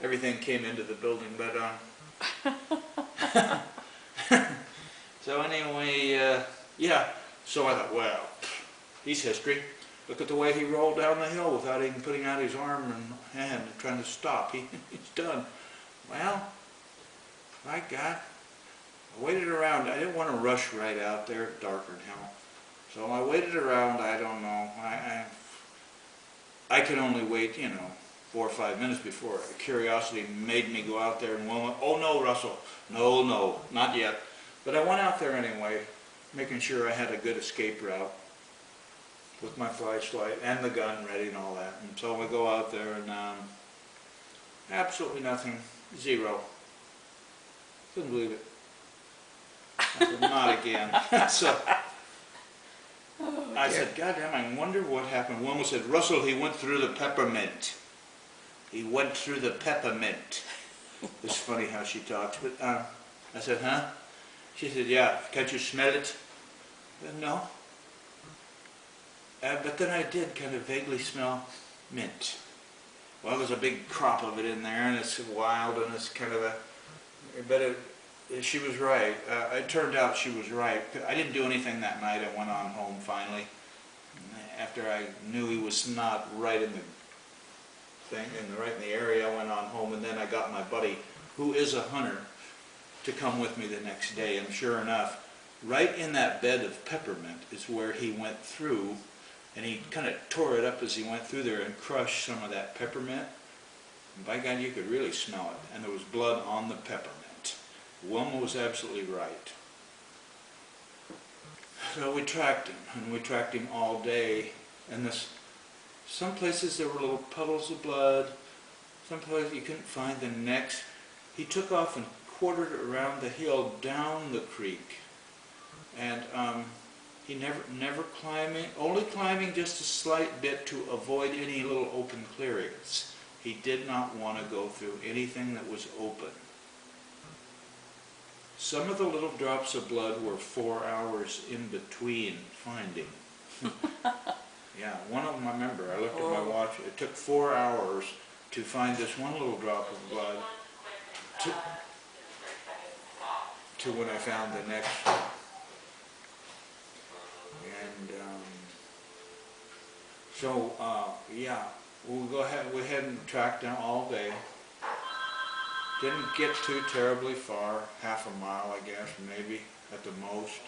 everything came into the building. But so anyway, yeah. So I thought, well, he's history. Look at the way he rolled down the hill without even putting out his arm and hand and trying to stop. He's done. Well, my God, I waited around. I didn't want to rush right out there at darker now. So I waited around. I don't know. I could only wait, 4 or 5 minutes before curiosity made me go out there and went, oh no, Russell, no, not yet. But I went out there anyway, making sure I had a good escape route with my flashlight and the gun ready and all that. And so we go out there and absolutely nothing, zero. Couldn't believe it. I said, not again. So I said, God damn, I wonder what happened. One said, Russell, he went through the peppermint. He went through the peppermint. It's funny how she talks. But I said, huh? She said, yeah, can't you smell it? I said, no. But then I did kind of vaguely smell mint. Well, there's a big crop of it in there, and it's wild, and it's kind of a... But she was right. It turned out she was right. I didn't do anything that night. I went on home finally. After I knew he was not right in the thing, right in the area, I went on home, and then I got my buddy, who is a hunter, to come with me the next day. And sure enough, right in that bed of peppermint is where he went through, and he kind of tore it up as he went through there and crushed some of that peppermint. And by God, you could really smell it. And there was blood on the peppermint. Wilma was absolutely right. So we tracked him, and we tracked him all day. And some places there were little puddles of blood. Some places you couldn't find the necks. He took off and quartered around the hill down the creek. And he never climbing, only climbing just a slight bit to avoid any little open clearings. He did not want to go through anything that was open. Some of the little drops of blood were 4 hours in between finding. Yeah, one of them I remember, I looked at my watch, it took 4 hours to find this one little drop of blood to when I found the next one. And yeah, we'll go ahead, we hadn't tracked down all day. Didn't get too terribly far, half a mile I guess, maybe at the most.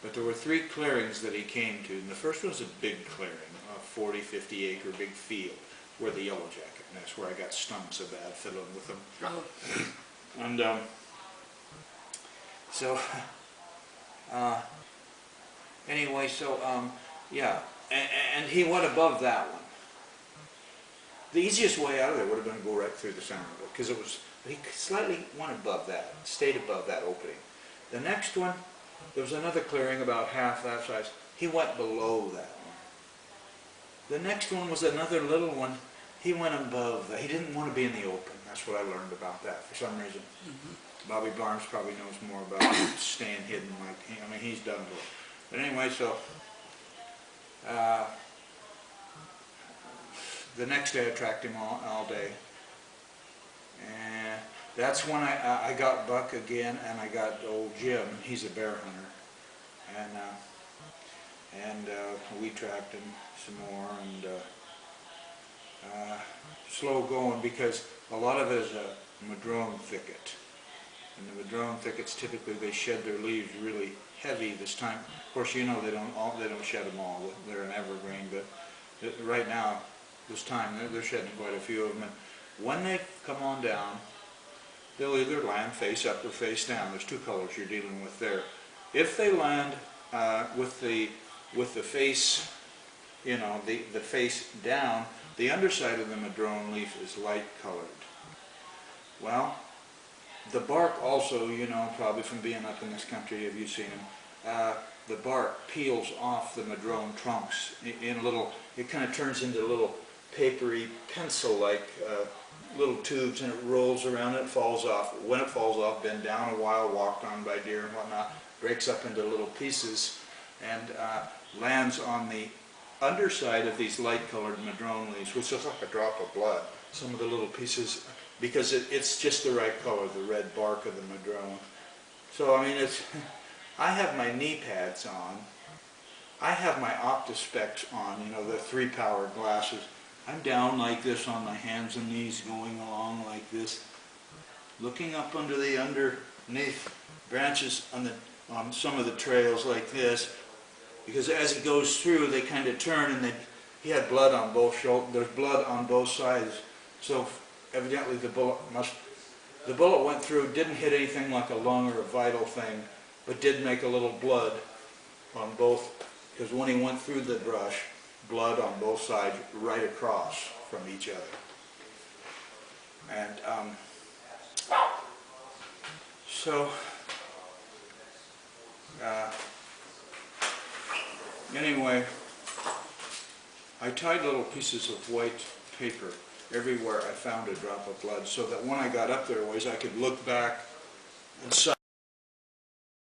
But there were 3 clearings that he came to, and the first one was a big clearing, a 40, 50 acre big field, where the yellow jacket, and that's where I got stung so bad fiddling with them. Oh. And anyway, yeah, and he went above that one. The easiest way out of there would have been to go right through the center of it, because he slightly went above that, stayed above that opening. The next one, there was another clearing about half that size. He went below that one. The next one was another little one. He went above that. He didn't want to be in the open. That's what I learned about that for some reason. Bobby Barnes probably knows more about staying hidden. He's done it. But anyway, so the next day I tracked him all day. And that's when I got Buck again, and I got old Jim. He's a bear hunter. And we tracked him some more, and slow going, because a lot of it is a madrone thicket. And the madrone thickets, typically they shed their leaves really heavy this time. Of course, they don't shed them all. They're an evergreen, but right now, this time, they're shedding quite a few of them. And when they come on down, they'll either land face up or face down. There's 2 colors you're dealing with there. If they land with the face, the face down, the underside of the madrone leaf is light colored. Well, the bark also, probably from being up in this country, have you seen them? The bark peels off the madrone trunks in a little, it kind of turns into little papery pencil-like little tubes, and it rolls around and it falls off. When it falls off, been down a while, walked on by deer and whatnot, breaks up into little pieces and lands on the underside of these light-colored madrone leaves, which looks like a drop of blood. Some of the little pieces because it's just the right color, the red bark of the madrone. So I mean, I have my knee pads on. I have my OptiSpecs on, you know, the 3-power glasses. I'm down like this on my hands and knees, going along like this, looking up under the underneath branches on some of the trails like this, because as he goes through, they kind of turn, and he had blood on both shoulders. There's blood on both sides, so evidently the bullet went through, didn't hit anything like a lung or a vital thing, but did make a little blood on both, because when he went through the brush, blood on both sides right across from each other. And anyway, I tied little pieces of white paper everywhere I found a drop of blood, so that when I got up there I could look back and